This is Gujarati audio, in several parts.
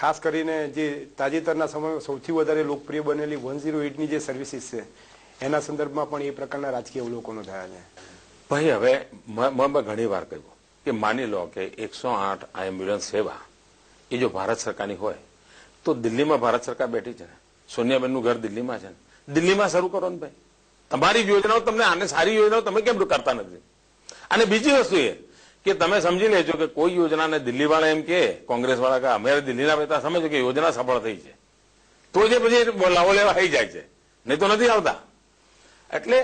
ખાસ કરીને જે તાજેતરના સમયમાં સૌથી વધારે લોકપ્રિય બનેલી 108ની જે સર્વિસીસ છે એના સંદર્ભમાં પણ એ પ્રકારના રાજકીય અવલોકનો થયા છે. ભાઈ હવે મેં ઘણી વાર કહ્યું કે માની લો કે 108 આ એમ્બ્યુલન્સ સેવા એ જો ભારત સરકારની હોય તો દિલ્હીમાં ભારત સરકાર બેઠી છે ને, સોનિયાબેનનું ઘર દિલ્હીમાં છે ને, દિલ્હીમાં શરૂ કરો ને ભાઈ. તમારી યોજનાઓ તમને આને સારી યોજનાઓ તમે કેમ કરતા નથી? અને બીજી વસ્તુ એ કે તમે સમજી લેજો કે કોઈ યોજનાને દિલ્હીવાળા એમ કે કોંગ્રેસ વાળા કે અમે દિલ્હીના બેઠા સમજો કે યોજના સફળ થઈ છે તો જે પછી લાવો લેવા આવી જાય છે, નહીં તો નથી આવતા. એટલે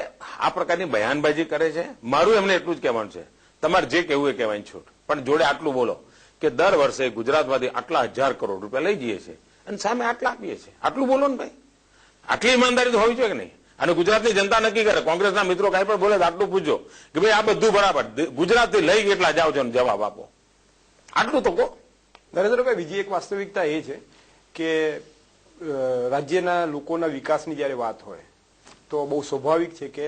આ પ્રકારની બયાનબાજી કરે છે. મારું એમને એટલું જ કહેવાનું છે, તમારે જે કહેવું એ કહેવાની છૂટ, પણ જોડે આટલું બોલો કે દર વર્ષે ગુજરાતમાંથી આટલા 1000 કરોડ રૂપિયા લઈ જઈએ છીએ અને સામે આટલા આપીએ છીએ. આટલું બોલો ને ભાઈ. આટલી ઈમાનદારી તો હોવી જોઈએ કે નહીં? અને ગુજરાતની જનતા નક્કી કરે. કોંગ્રેસના મિત્રો કઈ પણ બોલે આટલું પૂછજો કે ભાઈ આ બધું બરાબર, ગુજરાતથી લઈ કેટલા જાઓ છો જવાબ આપો. આટલું તો કહો. નરેન્દ્રભાઈ, બીજી એક વાસ્તવિકતા એ છે કે રાજ્યના લોકોના વિકાસની જયારે વાત હોય તો બહુ સ્વાભાવિક છે કે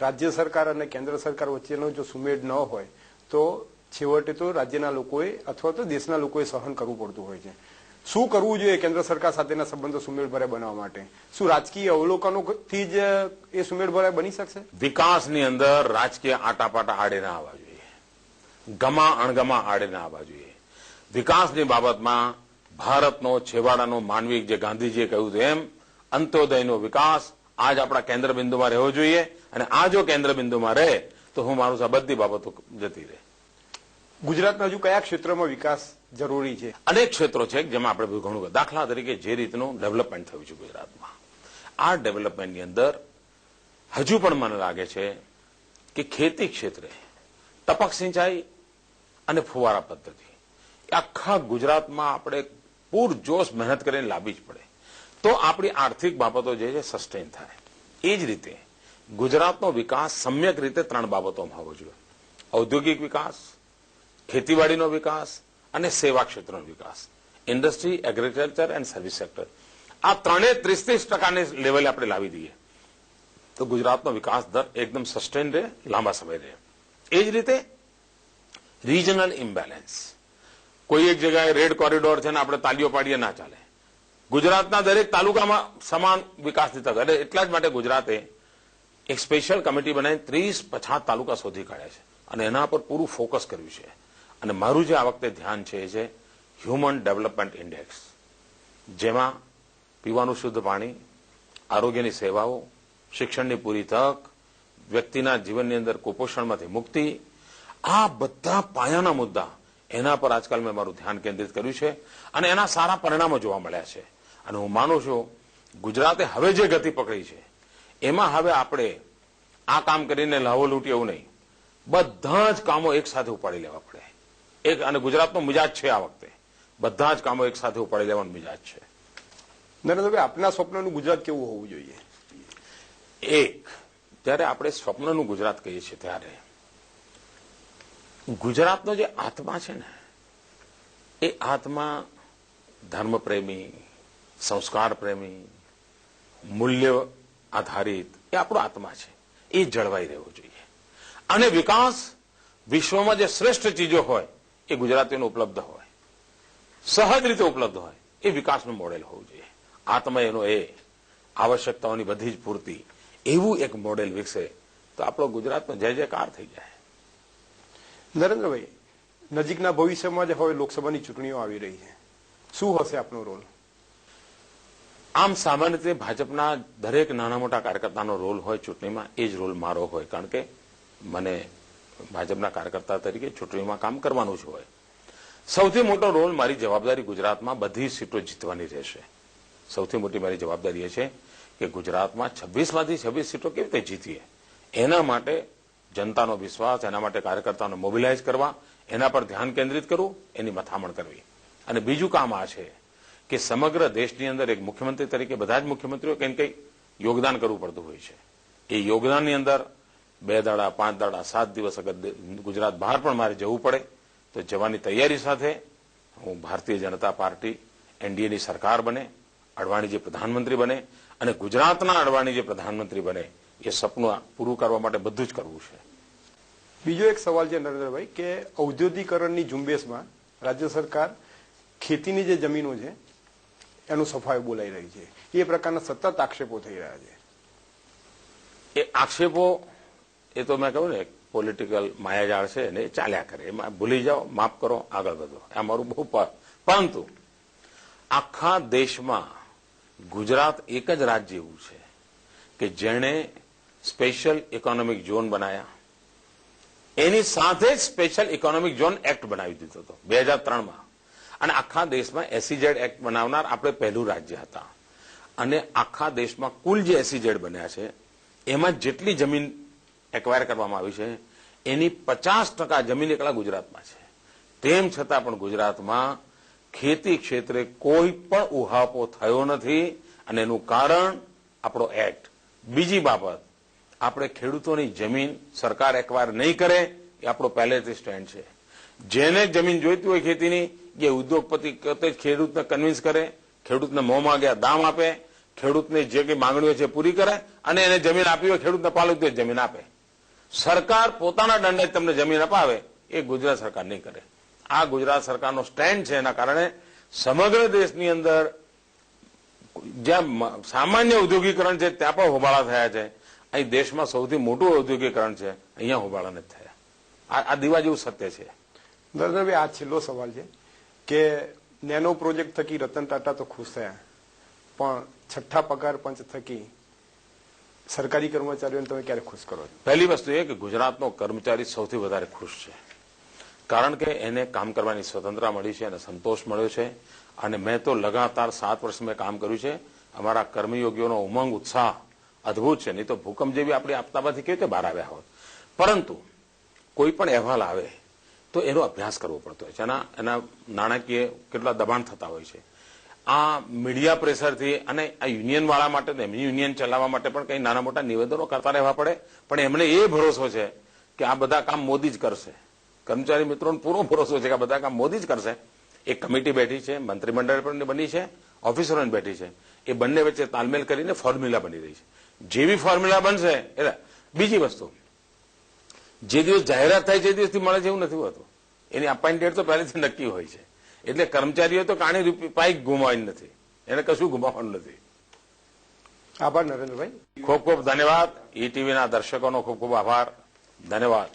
રાજ્ય સરકાર અને કેન્દ્ર સરકાર વચ્ચેનો જો સુમેળ ન હોય તો છેવટે તો રાજ્યના લોકોએ અથવા તો દેશના લોકોએ સહન કરવું પડતું હોય છે. શું કરવું જોઈએ કેન્દ્ર સરકાર સાથેના સંબંધો સુમેળભર્યા બનાવવા માટે? શું રાજકીય અવલોકનોથી જ એ સુમેળભર્યા બની શકશે? વિકાસની અંદર રાજકીય આટાપાટા આડે ના આવવા જોઈએ, ગમા અણગમા આડે ના આવવા જોઈએ. વિકાસની બાબતમાં ભારતનો છેવાડાનો માનવી, જે ગાંધીજીએ કહ્યું હતું એમ, અંત્યોદયનો વિકાસ આજ આપણા કેન્દ્ર બિંદુમાં રહેવો જોઈએ. અને આ જો કેન્દ્ર બિંદુમાં રહે તો હું મારું આ બધી બાબતો જતી રહે. ગુજરાતના હજુ કયા ક્ષેત્રમાં વિકાસ જરૂરી છે? અનેક ક્ષેત્રો છે જેમાં આપણે ઘણું, દાખલા તરીકે જે રીતનું ડેવલપમેન્ટ થયું છે ગુજરાતમાં, આ ડેવલપમેન્ટની અંદર હજુ પણ મને લાગે છે કે ખેતી ક્ષેત્રે ટપક સિંચાઈ અને ફુવારા પદ્ધતિ આખા ગુજરાતમાં આપણે પૂરજોશ મહેનત કરીને લાવવી જ પડે તો આપણી આર્થિક બાબતો જે છે સસ્ટેન થાય. એ જ રીતે ગુજરાતનો વિકાસ સમ્યક રીતે 3 બાબતોમાં હોવો જોઈએ: ઔદ્યોગિક વિકાસ, ખેતીવાડીનો વિકાસ અને સેવા ક્ષેત્રનો વિકાસ. Industry, agriculture and service sector, આ 30-30% લેવલે આપણે લાવી દઈએ તો ગુજરાતનો વિકાસ દર એકદમ સસ્ટેન રહે, લાંબા સમય રહે. એ જ રીતે રિજનલ ઇમ્બેલેન્સ, કોઈ એક જગ્યાએ રેડ કોરિડોર છે ને આપણે તાલીઓ પાડીએ ના ચાલે. ગુજરાતના દરેક તાલુકામાં સમાન વિકાસની તક. એટલે એટલા જ માટે ગુજરાતે એક સ્પેશિયલ કમિટી બનાવી 30-50 તાલુકા શોધી કાઢ્યા છે અને એના પર પૂરું ફોકસ કર્યું છે. અને મારું જે આ વખતે ધ્યાન છે એ છે હ્યુમન ડેવલપમેન્ટ ઇન્ડેક્સ, જેમાં પીવાનું શુદ્ધ પાણી, આરોગ્યની સેવાઓ, શિક્ષણની પૂરી તક, વ્યક્તિના જીવનની અંદર કુપોષણમાંથી મુક્તિ, આ બધા પાયાના મુદ્દા, એના પર આજકાલ મેં મારું ધ્યાન કેન્દ્રિત કર્યું છે અને એના સારા પરિણામો જોવા મળ્યા છે. અને હું માનું છું ગુજરાતે હવે જે ગતિ પકડી છે એમાં હવે આપણે આ કામ કરીને લાવો લૂંટીએ એવું નહીં, બધા જ કામો એક સાથે ઉપાડી લેવા પડે. અને ગુજરાતનો મિજાજ છે આ વખતે, બધા જ કામો એક સાથે ઉપાડી લેવાનો મિજાજ છે. નરેન્દ્રભાઈ, આપના સ્વપ્નનું ગુજરાત કેવું હોવું જોઈએ? એક, જ્યારે આપણે સ્વપ્નનું ગુજરાત કહીએ છીએ ત્યારે ગુજરાતનો જે આત્મા છે ને એ આત્મા ધર્મપ્રેમી, સંસ્કાર પ્રેમી, મૂલ્ય આધારિત એ આપણો આત્મા છે, એ જળવાઈ રહેવો જોઈએ. અને વિકાસ વિશ્વમાં જે શ્રેષ્ઠ ચીજો હોય એ ગુજરાતીઓને ઉપલબ્ધ હોય, સહજ રીતે ઉપલબ્ધ હોય, એ વિકાસનું મોડેલ હોવું જોઈએ. આત્મા એનો એ આવશ્યકતાઓની બધી જ પૂર્તિ, એવું એક મોડેલ વિકસે તો આપણો ગુજરાતનો જય જયકાર થઈ જાય. નરેન્દ્રભાઈ, નજીકના ભવિષ્યમાં જ હવે લોકસભાની ચૂંટણીઓ આવી રહી છે, શું હશે આપનો રોલ? આમ સામાન્ય રીતે ભાજપના દરેક નાના મોટા કાર્યકર્તાનો રોલ હોય ચૂંટણીમાં, એ જ રોલ મારો હોય. કારણ કે મને ભાજપના કાર્યકર્તા તરીકે ચૂંટણીમાં કામ કરવાનું જ હોય. સૌથી મોટો રોલ, મારી જવાબદારી ગુજરાતમાં બધી સીટો જીતવાની રહેશે. સૌથી મોટી મારી જવાબદારી એ છે કે ગુજરાતમાં 26માંથી 26 સીટો કેવી રીતે જીતીએ, એના માટે જનતાનો વિશ્વાસ, એના માટે કાર્યકર્તાઓને મોબિલાઇઝ કરવા, એના પર ધ્યાન કેન્દ્રિત કરવું, એની મથામણ કરવી. અને બીજું કામ આ છે કે સમગ્ર દેશની અંદર એક મુખ્યમંત્રી તરીકે બધા જ મુખ્યમંત્રીઓ કંઈ કંઈ યોગદાન કરવું પડતું હોય છે. એ યોગદાનની અંદર 2 દાડા, 5 દાડા, 7 દિવસ અગર ગુજરાત બહાર પણ મારે જવું પડે તો જવાની તૈયારી સાથે હું ભારતીય જનતા પાર્ટી એનડીએની સરકાર બને, અડવાણીજી પ્રધાનમંત્રી બને અને ગુજરાતના અડવાણીજી પ્રધાનમંત્રી બને, એ સપનું પૂરું કરવા માટે બધું જ કરવું છે. બીજો એક સવાલ છે નરેન્દ્રભાઈ કે ઔદ્યોગિકરણની ઝુંબેશમાં રાજ્ય સરકાર ખેતીની જે જમીનો છે એનું સફાઈ બોલાઈ રહી છે. એ પ્રકારના સતત આક્ષેપો થઈ રહ્યા છે. એ આક્ષેપો એ તો મેં કહ્યું ને પોલિટિકલ માયાજાળ છે ને એ ચાલ્યા કરે, એમાં ભૂલી જાઓ, માફ કરો, આગળ વધો. આ મારું બહુ પરંતુ આખા દેશમાં ગુજરાત એક જ રાજ્ય એવું છે કે જેણે સ્પેશિયલ ઇકોનોમિક ઝોન બનાયા, એની સાથે જ સ્પેશિયલ ઇકોનોમિક ઝોન એક્ટ બનાવી દીધો હતો 2003માં. અને આખા દેશમાં SEZ એક્ટ બનાવનાર આપણે પહેલું રાજ્ય હતા. અને આખા દેશમાં કુલ જે SEZ બન્યા છે એમાં જેટલી જમીન એક્વાયર કરવામાં આવી છે એની 50% જમીન એકલા ગુજરાતમાં છે. તેમ છતાં પણ ગુજરાતમાં ખેતી ક્ષેત્રે કોઈ પણ ઉહાપો થયો નથી, અને એનું કારણ આપણો એક્ટ. બીજી બાબત, આપણે ખેડૂતોની જમીન સરકાર એક્વાયર નહીં કરે એ આપણો પહેલેથી સ્ટેન્ડ છે. જેને જમીન જોઈતી હોય ખેતીની એ ઉદ્યોગપતિ ખેડૂતને કન્વિન્સ કરે, ખેડૂતને મોંમાં ગયા દામ આપે, ખેડૂતની જે કંઈ માંગણીઓ છે પૂરી કરે, અને એને જમીન આપી હોય ખેડૂતને પાલું જમીન આપે. સરકાર પોતાના દંડે તમને જમીન અપાવે એ ગુજરાત સરકાર નહીં કરે. આ ગુજરાત સરકારનો સ્ટેન્ડ છે. એના કારણે સમગ્ર દેશની અંદર જ્યાં સામાન્ય ઔદ્યોગિકરણ છે ત્યાં પણ હોબાળા થયા છે. અહીં દેશમાં સૌથી મોટું ઔદ્યોગિકરણ છે, અહીંયા હોબાળા નથી થયા. આ દીવા જેવું સત્ય છે. દર્શનભાઈ, આ છેલ્લો સવાલ છે કે નેનો પ્રોજેક્ટ થકી રતન ટાટા તો ખુશ થયા, પણ છઠ્ઠા પગાર પંચ થકી સરકારી કર્મચારીઓને તમે ક્યારે ખુશ કરો છો? પહેલી વસ્તુ એ કે ગુજરાતનો કર્મચારી સૌથી વધારે ખુશ છે, કારણ કે એને કામ કરવાની સ્વતંત્રતા મળી છે અને સંતોષ મળ્યો છે. અને મેં તો લગાતાર 7 વર્ષ મેં કામ કર્યું છે. અમારા કર્મયોગીઓનો ઉમંગ, ઉત્સાહ અદભુત છે. નહીં તો ભૂકંપ જેવી આપણી આપતામાંથી કેવી રીતે બહાર આવ્યા હોત. પરંતુ કોઈ પણ અહેવાલ આવે તો એનો અભ્યાસ કરવો પડતો હોય છે. એના નાણાકીય કેટલા દબાણ થતા હોય છે. આ મીડિયા પ્રેશરથી અને આ યુનિયનવાળા માટે, એમની યુનિયન ચલાવવા માટે પણ કંઈ નાના મોટા નિવેદનો કરતા રહેવા પડે. પણ એમને એ ભરોસો છે કે આ બધા કામ મોદી જ કરશે. કર્મચારી મિત્રોનો પૂરો ભરોસો છે કે આ બધા કામ મોદી જ કરશે. એક કમિટી બેઠી છે, મંત્રીમંડળ પણ બની છે, ઓફિસરોની બેઠી છે. એ બંને વચ્ચે તાલમેલ કરીને ફોર્મ્યુલા બની રહી છે. જેવી ફોર્મ્યુલા બનશે એટલે બીજી વસ્તુ, જે દિવસ જાહેરાત થાય છે એ દિવસથી મળે છે એવું નથી હોતું. એની અપાઈન્ટ ડેટ તો પહેલેથી નક્કી હોય છે. એટલે કર્મચારીઓ તો કાણી પાઇક ગુમાવી નથી, એને કશું ગુમાવવાનું નથી. આભાર નરેન્દ્રભાઈ. ખૂબ ખૂબ ધન્યવાદ. ETVના દર્શકોનો ખૂબ ખૂબ આભાર. ધન્યવાદ.